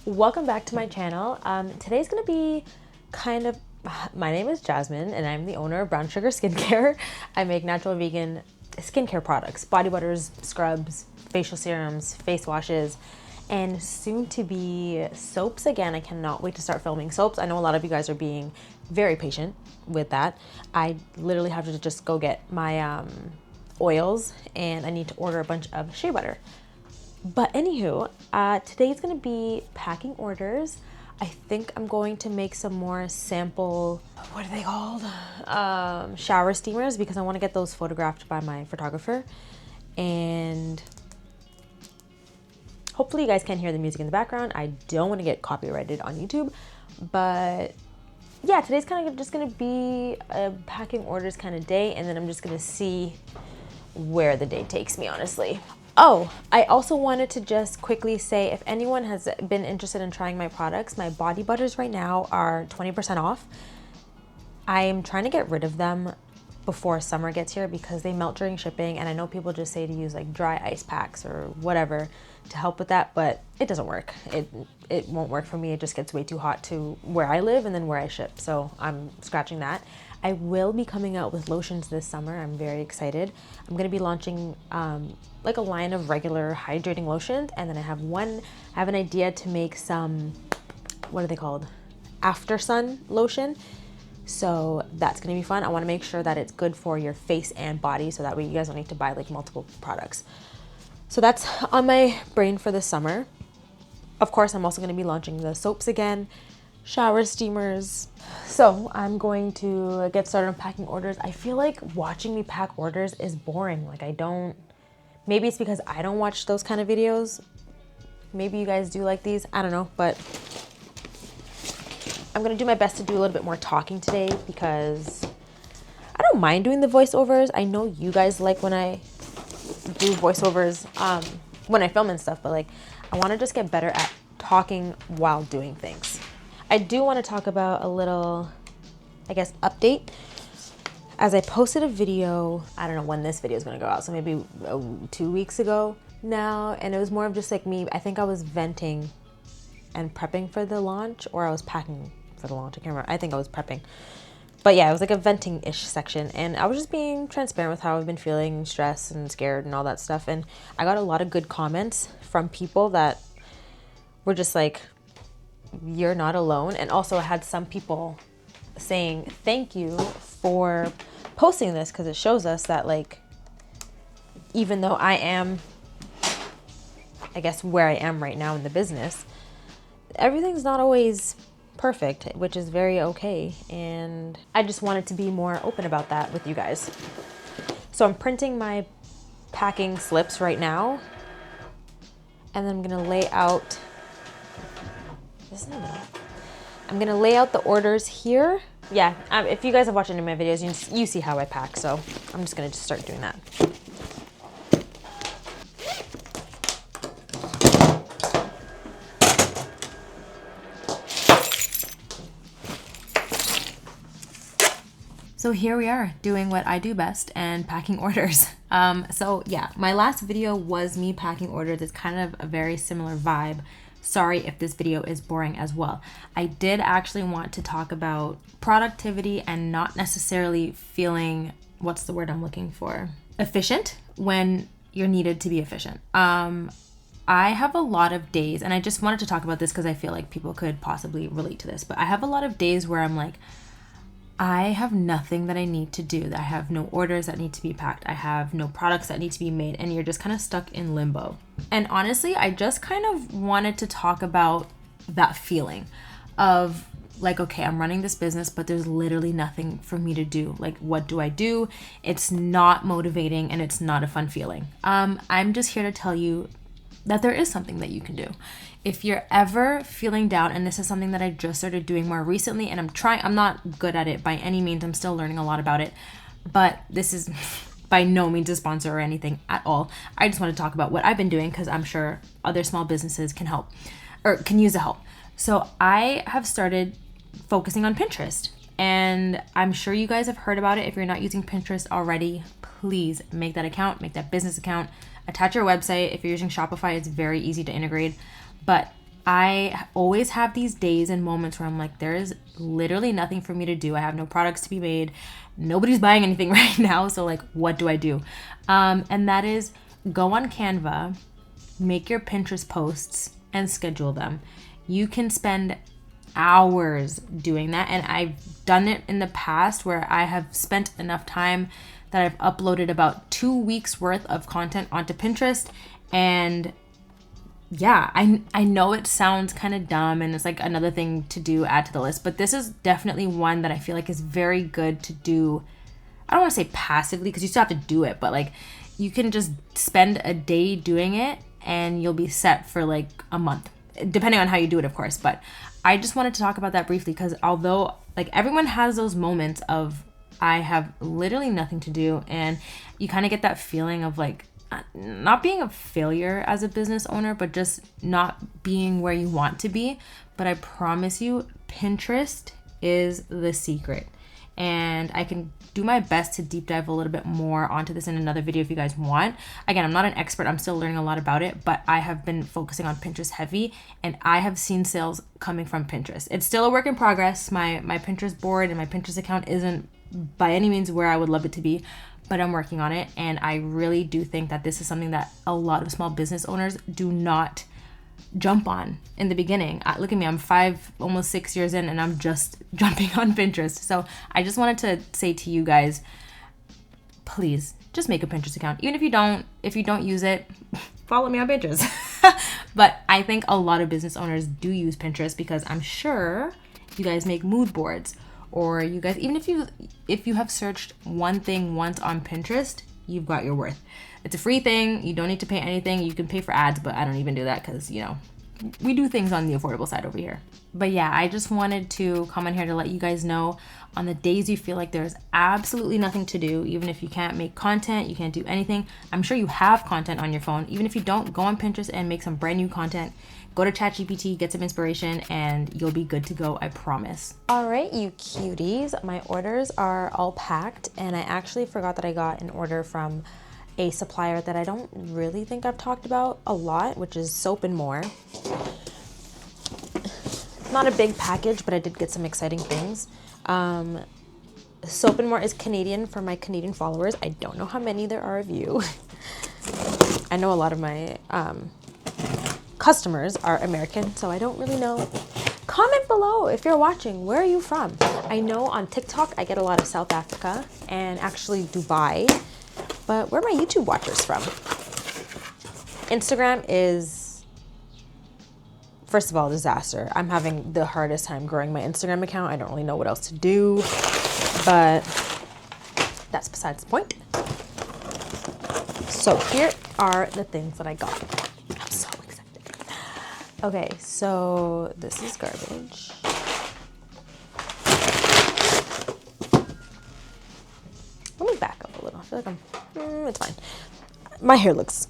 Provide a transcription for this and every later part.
Welcome back to my channel. Today's gonna be my name is Jasmine and I'm the owner of Brown Sugar Skincare. I make natural vegan skincare products, body butters, scrubs, facial serums, face washes, and soon to be soaps again. I cannot wait to start filming soaps. I know a lot of you guys are being very patient with that. I literally have to just go get my oils and I need to order a bunch of shea butter. But anywho, today's gonna be packing orders. I think I'm going to make some more sample, what are they called? Shower steamers, because I wanna get those photographed by my photographer. And hopefully you guys can hear the music in the background. I don't wanna get copyrighted on YouTube, but yeah, today's kind of just gonna be a packing orders kind of day, and then I'm just gonna see where the day takes me, honestly. Oh, I also wanted to just quickly say, if anyone has been interested in trying my products, my body butters right now are 20% off. I am trying to get rid of them before summer gets here because they melt during shipping, and I know people just say to use like dry ice packs or whatever to help with that, but it doesn't work. It won't work for me. It just gets way too hot to where I live and then where I ship, so I'm scratching that. I will be coming out with lotions this summer. I'm very excited. I'm gonna be launching like a line of regular hydrating lotions, and then I have an idea to make some, what are they called? After sun lotion. So that's gonna be fun. I wanna make sure that it's good for your face and body, so that way you guys don't need to buy like multiple products. So that's on my brain for this summer. Of course, I'm also gonna be launching the soaps again, shower steamers. So I'm going to get started on packing orders. I feel like watching me pack orders is boring. Like maybe it's because I don't watch those kind of videos. Maybe you guys do like these, I don't know, but I'm gonna do my best to do a little bit more talking today because I don't mind doing the voiceovers. I know you guys like when I do voiceovers when I film and stuff, but like I wanna just get better at talking while doing things. I do want to talk about a little, I guess, update. As I posted a video, I don't know when this video is going to go out, so maybe 2 weeks ago now, and it was more of just like me. I think I was venting and prepping for the launch, or I was packing for the launch. I can't remember. I think I was prepping. But yeah, it was like a venting-ish section, and I was just being transparent with how I've been feeling, stressed and scared and all that stuff. And I got a lot of good comments from people that were just like, you're not alone. And also I had some people saying thank you for posting this, because it shows us that like, even though I am, I guess, where I am right now in the business, everything's not always perfect, which is very okay. And I just wanted to be more open about that with you guys. So I'm printing my packing slips right now, and then I'm gonna lay out, I'm gonna lay out the orders here. Yeah, if you guys have watched any of my videos, you see how I pack, so I'm just gonna start doing that. So here we are doing what I do best and packing orders. So yeah, my last video was me packing orders. It's kind of a very similar vibe. Sorry if this video is boring as well. I did actually want to talk about productivity and not necessarily feeling, what's the word I'm looking for? Efficient when you're needed to be efficient. I have a lot of days, and I just wanted to talk about this because I feel like people could possibly relate to this, but I have a lot of days where I'm like, I have nothing that I need to do. I have no orders that need to be packed. I have no products that need to be made, and you're just kind of stuck in limbo. And honestly, I just kind of wanted to talk about that feeling of like, okay, I'm running this business, but there's literally nothing for me to do. Like, what do I do? It's not motivating and it's not a fun feeling. I'm just here to tell you that there is something that you can do. If you're ever feeling down, and this is something that I just started doing more recently, and I'm not good at it by any means. I'm still learning a lot about it, but this is by no means a sponsor or anything at all. I just want to talk about what I've been doing because I'm sure other small businesses can help or can use the help. So I have started focusing on Pinterest, and I'm sure you guys have heard about it. If you're not using Pinterest already, please make that account, make that business account, attach your website. If you're using Shopify, it's very easy to integrate. But I always have these days and moments where I'm like, there is literally nothing for me to do. I have no products to be made. Nobody's buying anything right now. So like, what do I do? And that is go on Canva, make your Pinterest posts and schedule them. You can spend hours doing that. And I've done it in the past where I have spent enough time that I've uploaded about 2 weeks worth of content onto Pinterest. And yeah, I know it sounds kind of dumb and it's like another thing to do, add to the list, but this is definitely one that I feel like is very good to do. I don't want to say passively because you still have to do it, but like you can just spend a day doing it and you'll be set for like a month, depending on how you do it, of course. But I just wanted to talk about that briefly because although like everyone has those moments of I have literally nothing to do, and you kind of get that feeling of like not being a failure as a business owner, but just not being where you want to be. But I promise you, Pinterest is the secret. And I can do my best to deep dive a little bit more onto this in another video if you guys want. Again, I'm not an expert. I'm still learning a lot about it, but I have been focusing on Pinterest heavy and I have seen sales coming from Pinterest. It's still a work in progress. My Pinterest board and my Pinterest account isn't by any means where I would love it to be, but I'm working on it. And I really do think that this is something that a lot of small business owners do not jump on in the beginning. Look at me, I'm 5, almost 6 years in, and I'm just jumping on Pinterest. So I just wanted to say to you guys, please just make a Pinterest account. Even if you don't use it, follow me on Pinterest. But I think a lot of business owners do use Pinterest because I'm sure you guys make mood boards, or you guys, even if you have searched one thing once on Pinterest, you've got your worth. It's a free thing. You don't need to pay anything. You can pay for ads, but I don't even do that because, you know, we do things on the affordable side over here. But yeah, I just wanted to come on here to let you guys know on the days you feel like there's absolutely nothing to do, even if you can't make content, you can't do anything. I'm sure you have content on your phone. Even if you don't, go on Pinterest and make some brand new content. Go to ChatGPT, get some inspiration, and you'll be good to go, I promise. All right, you cuties, my orders are all packed, and I actually forgot that I got an order from a supplier that I don't really think I've talked about a lot, which is Soap and More. Not a big package, but I did get some exciting things. Soap and More is Canadian for my Canadian followers. I don't know how many there are of you. I know a lot of my customers are American, so I don't really know. Comment below if you're watching. Where are you from? I know on TikTok I get a lot of South Africa and actually Dubai, but where are my YouTube watchers from? Instagram is, first of all, a disaster. I'm having the hardest time growing my Instagram account. I don't really know what else to do, but that's besides the point. So here are the things that I got. I'm so excited. Okay, so this is garbage. Let me back up a little. I feel like it's fine. My hair looks,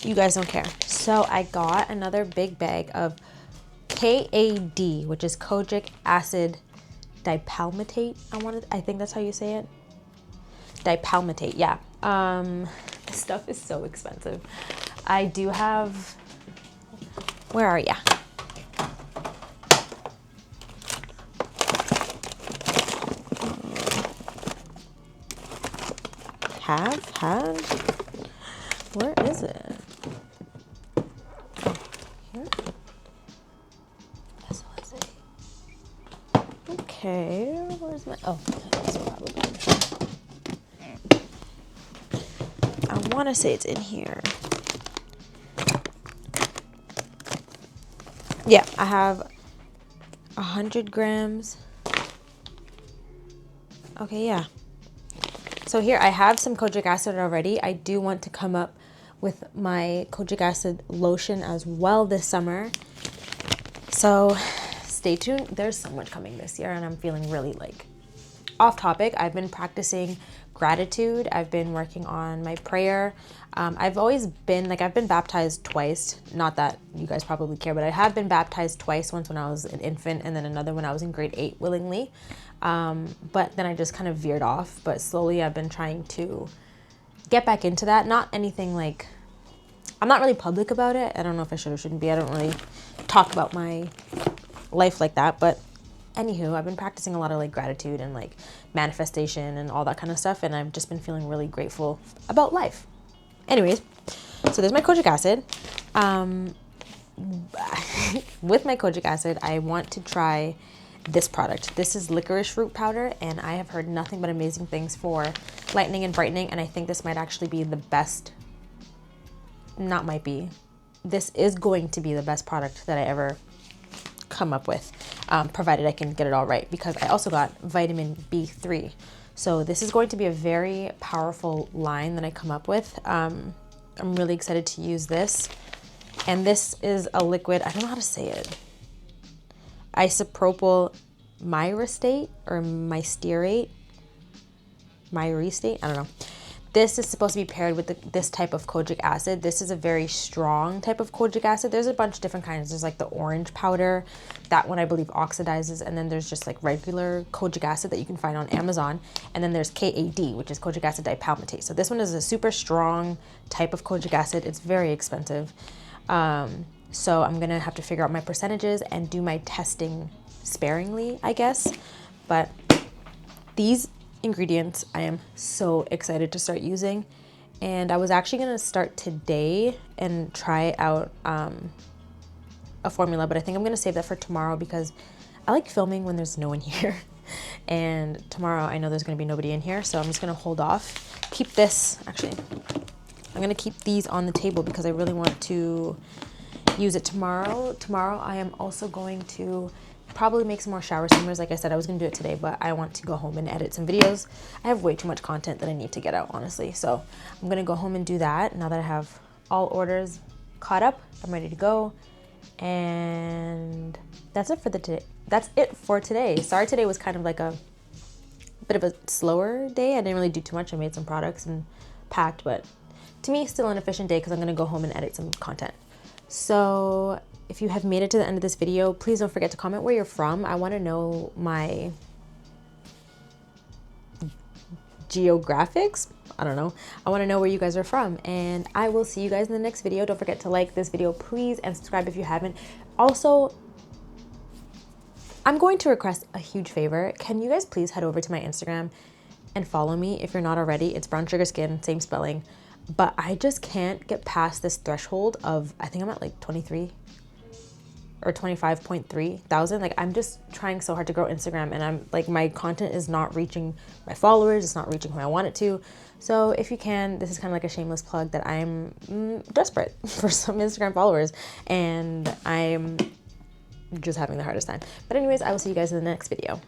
you guys don't care. So I got another big bag of KAD, which is kojic acid dipalmitate. I think that's how you say it. Dipalmitate, yeah. This stuff is so expensive. I do have, where are ya? Where is it? Oh, here? Okay, where's my, oh, that's probably, I want to say it's in here. Yeah, I have 100 grams. Okay, yeah. So here I have some kojic acid already. I do want to come up with my kojic acid lotion as well this summer. So stay tuned. There's so much coming this year and I'm feeling really like off topic. I've been practicing gratitude. I've been working on my prayer. I've always been, like, I've been baptized twice. Not that you guys probably care, but I have been baptized twice. Once when I was an infant and then another when I was in grade 8 willingly. But then I just kind of veered off. But slowly I've been trying to get back into that. Not anything like I'm not really public about it. I don't know if I should or shouldn't be. I don't really talk about my life like that, but anywho, I've been practicing a lot of like gratitude and like manifestation and all that kind of stuff, and I've just been feeling really grateful about life. Anyways, so there's my kojic acid. With my kojic acid, I want to try this product. This is licorice root powder, and I have heard nothing but amazing things for lightening and brightening, and I think this might actually be the best, not might be, this is going to be the best product that I ever come up with, provided I can get it all right, because I also got vitamin B3. So this is going to be a very powerful line that I come up with. I'm really excited to use this. And this is a liquid, I don't know how to say it. Isopropyl myristate or mysterate, I don't know. This is supposed to be paired with this type of kojic acid. This is a very strong type of kojic acid. There's a bunch of different kinds. There's like the orange powder. That one I believe oxidizes. And then there's just like regular kojic acid that you can find on Amazon. And then there's KAD, which is kojic acid dipalmitate. So this one is a super strong type of kojic acid. It's very expensive. So I'm going to have to figure out my percentages and do my testing sparingly, I guess. But these ingredients I am so excited to start using, and I was actually going to start today and try out a formula, but I think I'm going to save that for tomorrow because I like filming when there's no one here. And tomorrow I know there's going to be nobody in here, so I'm just going to hold off. Keep this, actually, I'm going to keep these on the table because I really want to use it tomorrow. Tomorrow I am also going to probably make some more shower steamers. Like I said, I was gonna do it today, but I want to go home and edit some videos. I have way too much content that I need to get out, honestly. So I'm gonna go home and do that. Now that I have all orders caught up, I'm ready to go. And that's it for today. That's it for today. Sorry, today was kind of like a bit of a slower day. I didn't really do too much. I made some products and packed, but to me, still an efficient day because I'm gonna go home and edit some content. So if you have made it to the end of this video, please don't forget to comment where you're from. I want to know my geographics. I don't know. I want to know where you guys are from, and I will see you guys in the next video. Don't forget to like this video, please, and subscribe if you haven't. Also, I'm going to request a huge favor. Can you guys please head over to my Instagram and follow me if you're not already? It's Brown Sugar Skin, same spelling. But I just can't get past this threshold of, I think I'm at like 23 or 25.3 thousand. Like, I'm just trying so hard to grow Instagram, and I'm like, my content is not reaching my followers. It's not reaching who I want it to. So if you can, this is kind of like a shameless plug that I'm desperate for some Instagram followers, and I'm just having the hardest time. But anyways, I will see you guys in the next video.